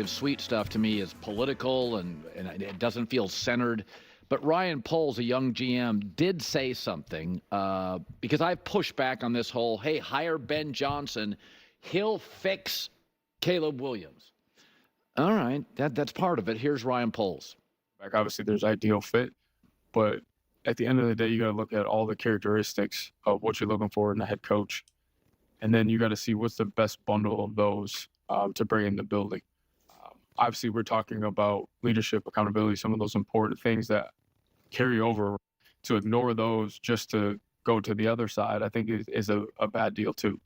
sweet stuff to me is political and it doesn't feel centered. But Ryan Poles, a young GM, did say something because I've pushed back on this whole, hey, hire Ben Johnson. He'll fix Caleb Williams. All right, that's part of it. Here's Ryan Poles. Like, obviously, there's ideal fit, but at the end of the day, you got to look at all the characteristics of what you're looking for in a head coach. And then you got to see what's the best bundle of those to bring in the building. Obviously, we're talking about leadership, accountability, some of those important things that carry over. To ignore those just to go to the other side, I think is a bad deal too.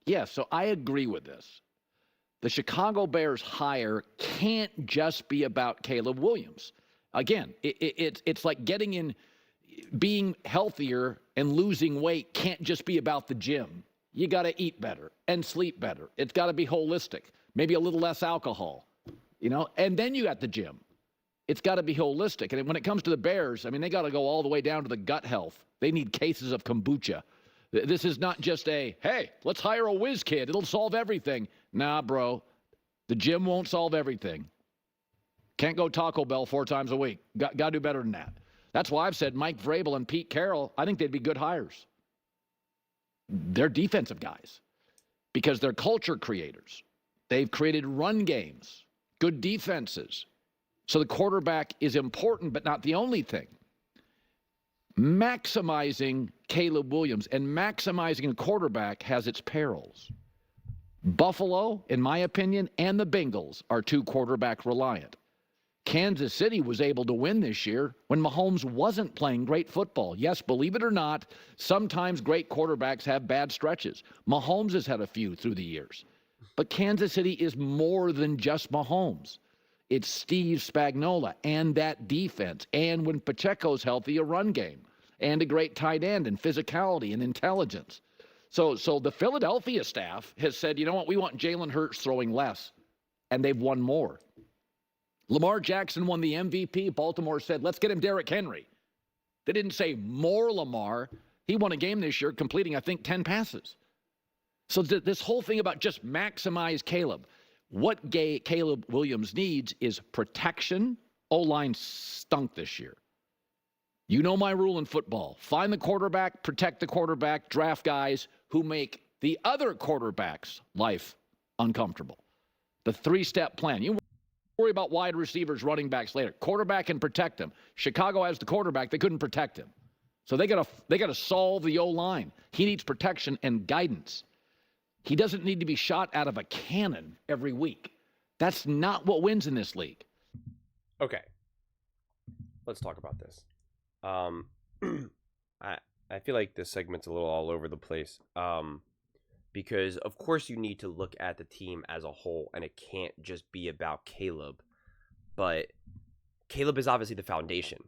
Yeah, so I agree with this. The Chicago Bears hire can't just be about Caleb Williams. Again, it's like being healthier and losing weight can't just be about the gym. You got to eat better and sleep better. It's got to be holistic, maybe a little less alcohol, and then you got the gym. It's got to be holistic. And when it comes to the Bears, I mean, they got to go all the way down to the gut health. They need cases of kombucha. This is not just hey, let's hire a whiz kid. It'll solve everything. Nah, bro. The gym won't solve everything. Can't go Taco Bell 4 times a week. Got to do better than that. That's why I've said Mike Vrabel and Pete Carroll, I think they'd be good hires. They're defensive guys because they're culture creators. They've created run games, good defenses. So the quarterback is important, but not the only thing. Maximizing Caleb Williams and maximizing a quarterback has its perils. Buffalo, in my opinion, and the Bengals are 2 quarterback reliant. Kansas City was able to win this year when Mahomes wasn't playing great football. Yes, believe it or not, sometimes great quarterbacks have bad stretches. Mahomes has had a few through the years. But Kansas City is more than just Mahomes. It's Steve Spagnuolo and that defense. And when Pacheco's healthy, a run game. And a great tight end and physicality and intelligence. So the Philadelphia staff has said, you know what, we want Jalen Hurts throwing less. And they've won more. Lamar Jackson won the MVP. Baltimore said, let's get him Derrick Henry. They didn't say more Lamar. He won a game this year completing, I think, 10 passes. So this whole thing about just maximize Caleb. What Caleb Williams needs is protection. O-line stunk this year. You know my rule in football. Find the quarterback, protect the quarterback, draft guys who make the other quarterback's life uncomfortable. The 3-step plan. You worry about wide receivers, running backs later. Quarterback can protect them. Chicago has the quarterback. They couldn't protect him. So they got to solve the O-line. He needs protection and guidance. He doesn't need to be shot out of a cannon every week. That's not what wins in this league. Okay. Let's talk about this. I feel like this segment's a little all over the place. Because of course you need to look at the team as a whole, and it can't just be about Caleb. But Caleb is obviously the foundation.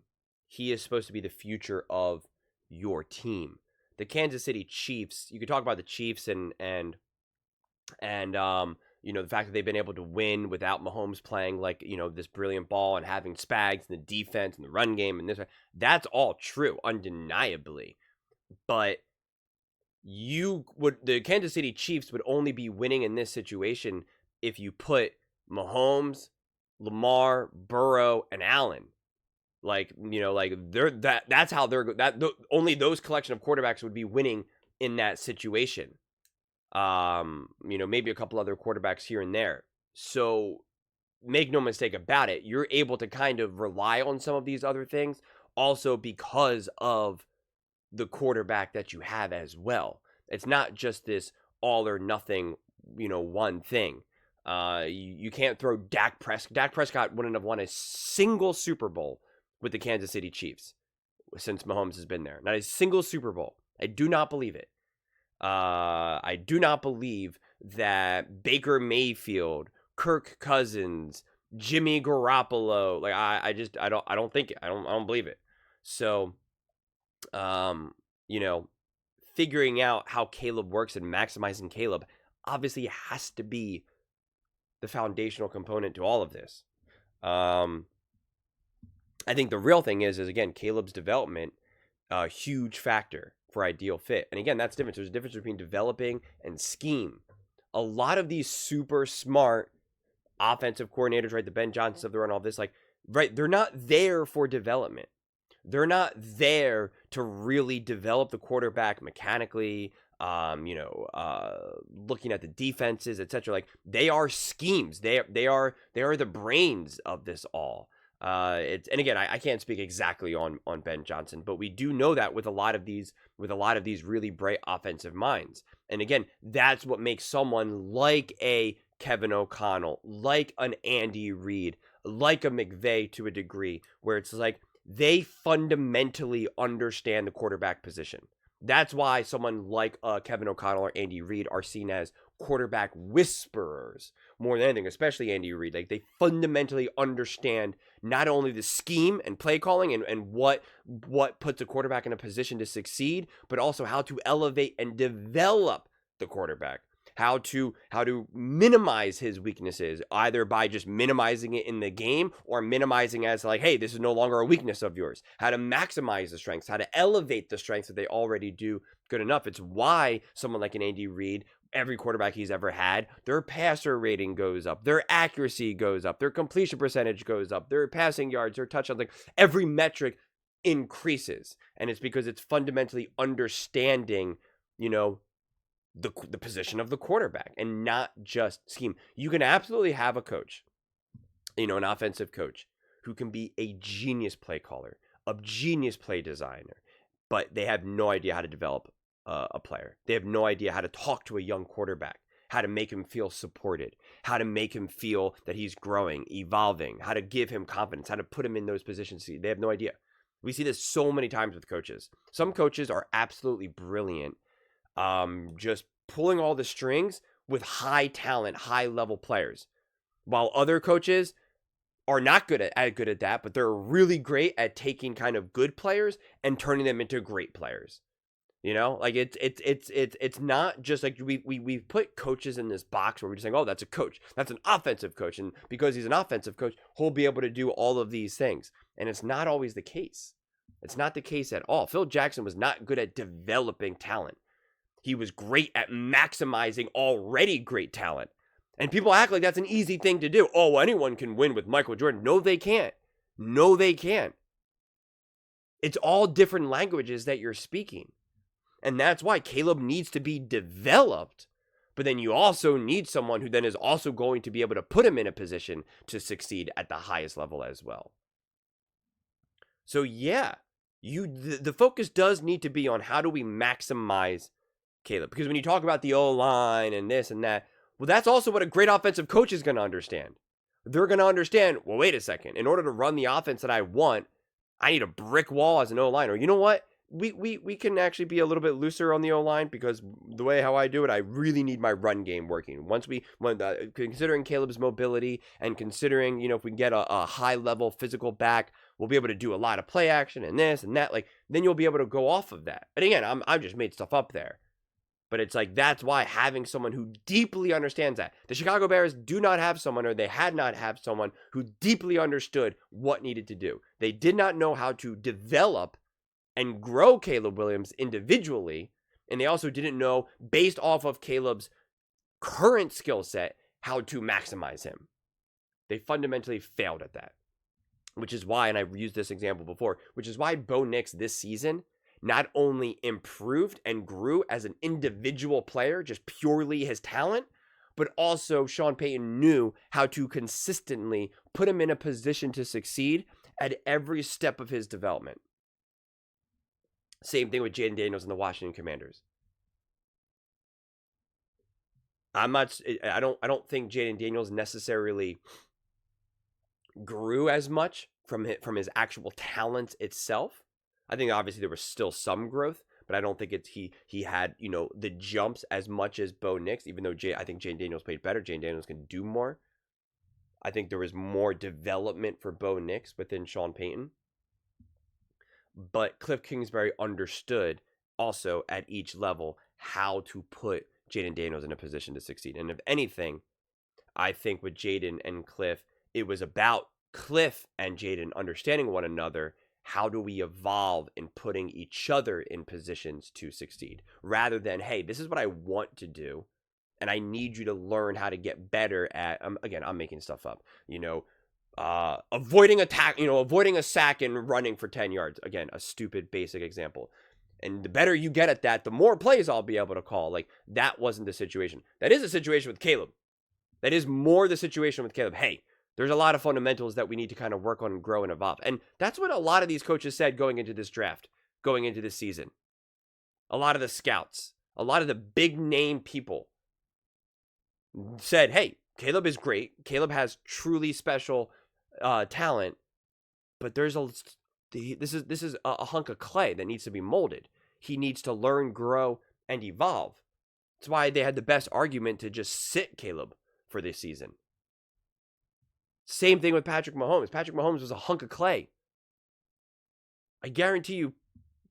He is supposed to be the future of your team. The Kansas City Chiefs, you could talk about the Chiefs and the fact that they've been able to win without Mahomes playing like, this brilliant ball and having Spags and the defense and the run game and this. That's all true, undeniably. But the Kansas City Chiefs would only be winning in this situation if you put Mahomes, Lamar, Burrow, and Allen. Only those collection of quarterbacks would be winning in that situation. Maybe a couple other quarterbacks here and there. So make no mistake about it, you're able to kind of rely on some of these other things also because of the quarterback that you have as well. It's not just this all or nothing, one thing. You can't throw Dak Prescott. Dak Prescott wouldn't have won a single Super Bowl with the Kansas City Chiefs since Mahomes has been there. Not a single Super Bowl. I do not believe it. I do not believe that Baker Mayfield, Kirk Cousins, Jimmy Garoppolo, I don't think it. I don't believe it. So, figuring out how Caleb works and maximizing Caleb obviously has to be the foundational component to all of this. I think the real thing is again, Caleb's development, a huge factor for ideal fit. And again, that's different. There's a difference between developing and scheme. A lot of these super smart offensive coordinators, right? The Ben Johnsons of the run, all this, like, right? They're not there for development. They're not there to really develop the quarterback mechanically, looking at the defenses, etc. Like, they are schemes. They are the brains of this all. And again, I can't speak exactly on Ben Johnson, but we do know that with a lot of these really bright offensive minds. And again, that's what makes someone like a Kevin O'Connell, like an Andy Reid, like a McVay to a degree, where it's like they fundamentally understand the quarterback position. That's why someone like Kevin O'Connell or Andy Reid are seen as quarterback whisperers more than anything, especially Andy Reid. Like, they fundamentally understand not only the scheme and play calling and what puts a quarterback in a position to succeed, but also how to elevate and develop the quarterback. How to minimize his weaknesses, either by just minimizing it in the game or minimizing as like, hey, this is no longer a weakness of yours. How to maximize the strengths, how to elevate the strengths that they already do good enough. It's why someone like an Andy Reid, every quarterback he's ever had, their passer rating goes up, their accuracy goes up, their completion percentage goes up, their passing yards, their touchdowns, like every metric increases. And it's because it's fundamentally understanding, the position of the quarterback and not just scheme. You can absolutely have a coach, an offensive coach who can be a genius play caller, a genius play designer, but they have no idea how to develop a player. They have no idea how to talk to a young quarterback, how to make him feel supported, how to make him feel that he's growing, evolving, how to give him confidence, how to put him in those positions. They have no idea. We see this so many times with coaches. Some coaches are absolutely brilliant, just pulling all the strings with high talent, high level players, while other coaches are not good at that, but they're really great at taking kind of good players and turning them into great players. Like it's not just like we put coaches in this box where we're just saying, oh, that's a coach, that's an offensive coach, and because he's an offensive coach, he'll be able to do all of these things. And it's not always the case. It's not the case at all. Phil Jackson was not good at developing talent. He was great at maximizing already great talent. And people act like that's an easy thing to do. Oh, anyone can win with Michael Jordan. No, they can't. No, they can't. It's all different languages that you're speaking. And that's why Caleb needs to be developed. But then you also need someone who then is also going to be able to put him in a position to succeed at the highest level as well. So yeah, the focus does need to be on how do we maximize Caleb. Because when you talk about the O-line and this and that, well, that's also what a great offensive coach is going to understand. They're going to understand, well, wait a second. In order to run the offense that I want, I need a brick wall as an O-line. Or you know what? We can actually be a little bit looser on the O-line because the way how I do it, I really need my run game working. Considering Caleb's mobility and considering, if we can get a high-level physical back, we'll be able to do a lot of play action and this and that. Like, then you'll be able to go off of that. And again, I've just made stuff up there. But it's like, that's why having someone who deeply understands that. The Chicago Bears do not have someone, or they had not have someone who deeply understood what needed to do. They did not know how to develop and grow Caleb Williams individually. And they also didn't know, based off of Caleb's current skill set, how to maximize him. They fundamentally failed at that. Which is why, and I've used this example before, which is why Bo Nix this season not only improved and grew as an individual player, just purely his talent, but also Sean Payton knew how to consistently put him in a position to succeed at every step of his development. Same thing with Jaden Daniels and the Washington Commanders. I don't think Jaden Daniels necessarily grew as much from his actual talent itself. I think obviously there was still some growth, but I don't think he had, the jumps as much as Bo Nix, even though I think Jaden Daniels played better. Jaden Daniels can do more. I think there was more development for Bo Nix within Sean Payton. But Cliff Kingsbury understood also at each level how to put Jaden Daniels in a position to succeed. And if anything, I think with Jaden and Cliff, it was about Cliff and Jaden understanding one another. How do we evolve in putting each other in positions to succeed? Rather than, hey, this is what I want to do, and I need you to learn how to get better at, again, I'm making stuff up, avoiding avoiding a sack and running for 10 yards. Again, a stupid basic example. And the better you get at that, the more plays I'll be able to call. Like, that wasn't the situation. That is the situation with Caleb. That is more the situation with Caleb. Hey, there's a lot of fundamentals that we need to kind of work on and grow and evolve. And that's what a lot of these coaches said going into this draft, going into this season. A lot of the scouts, a lot of the big name people said, hey, Caleb is great. Caleb has truly special talent, but this is a hunk of clay that needs to be molded. He needs to learn, grow, and evolve. That's why they had the best argument to just sit Caleb for this season. Same thing with Patrick Mahomes. Patrick Mahomes was a hunk of clay. I guarantee you,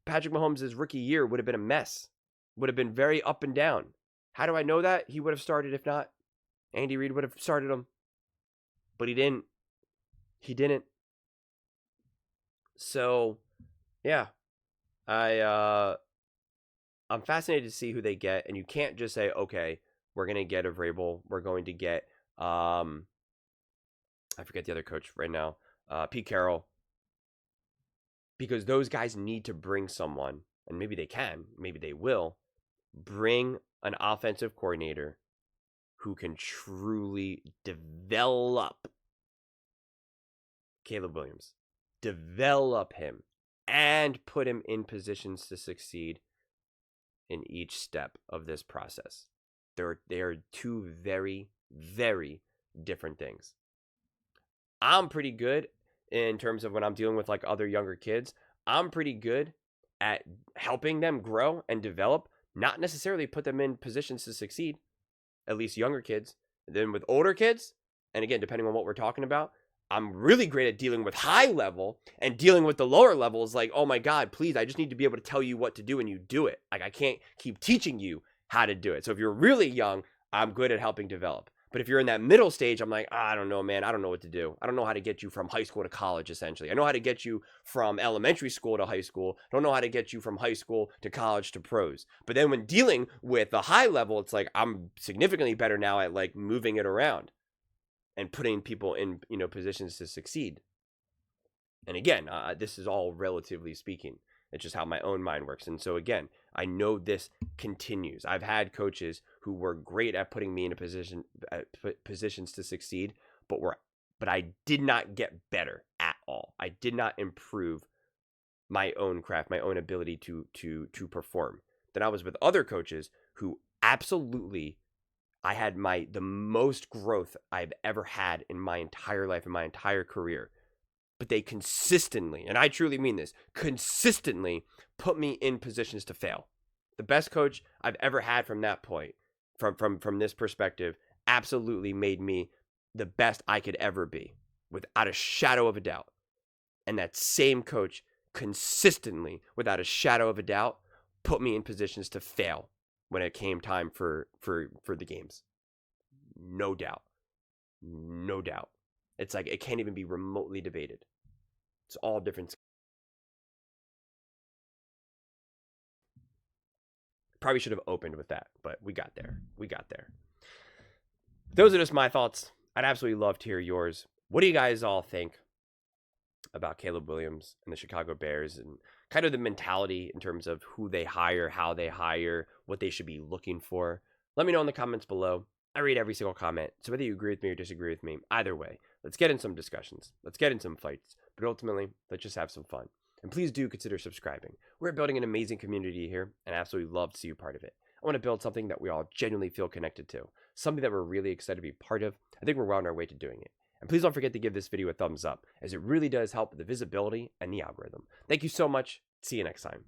Patrick Mahomes' rookie year would have been a mess. Would have been very up and down. How do I know that? He would have started. If not, Andy Reid would have started him. But he didn't. He didn't. So, yeah. I'm fascinated to see who they get. And you can't just say, okay, we're going to get a Vrabel. We're going to get, I forget the other coach right now, Pete Carroll. Because those guys need to bring someone, and maybe they can, maybe they will, bring an offensive coordinator who can truly develop Caleb Williams, develop him, and put him in positions to succeed in each step of this process. They are two very, very different things. I'm pretty good in terms of when I'm dealing with like other younger kids. I'm pretty good at helping them grow and develop, not necessarily put them in positions to succeed, at least younger kids. And then with older kids, and again, depending on what we're talking about, I'm really great at dealing with high level, and dealing with the lower levels. Like, oh my God, please, I just need to be able to tell you what to do and you do it. Like, I can't keep teaching you how to do it. So if you're really young, I'm good at helping develop. But if you're in that middle stage, I'm like, I don't know, man. I don't know what to do. I don't know how to get you from high school to college, essentially. I know how to get you from elementary school to high school. I don't know how to get you from high school to college to pros. But then when dealing with the high level, it's like I'm significantly better now at like moving it around and putting people in, positions to succeed. And again, this is all relatively speaking. It's just how my own mind works. And so again, I know this continues. I've had coaches who were great at putting me in positions to succeed, but I did not get better at all. I did not improve my own craft, my own ability to perform. Then I was with other coaches who absolutely, I had the most growth I've ever had in my entire life, in my entire career. But they consistently, and I truly mean this, consistently put me in positions to fail. The best coach I've ever had from that point, from this perspective, absolutely made me the best I could ever be, without a shadow of a doubt. And that same coach consistently, without a shadow of a doubt, put me in positions to fail when it came time for the games. No doubt. No doubt. It's like it can't even be remotely debated. It's all different. Probably should have opened with that, but we got there. Those are just my thoughts. I'd absolutely love to hear yours. What do you guys all think about Caleb Williams and the Chicago Bears, and kind of the mentality in terms of who they hire, how they hire, what they should be looking for? Let me know in the comments below. I read every single comment, so whether you agree with me or disagree with me, either way, let's get in some discussions. Let's get in some fights. But ultimately, let's just have some fun. And please do consider subscribing. We're building an amazing community here, and I absolutely love to see you part of it. I want to build something that we all genuinely feel connected to, something that we're really excited to be part of. I think we're well on our way to doing it. And please don't forget to give this video a thumbs up, as it really does help the visibility and the algorithm. Thank you so much. See you next time.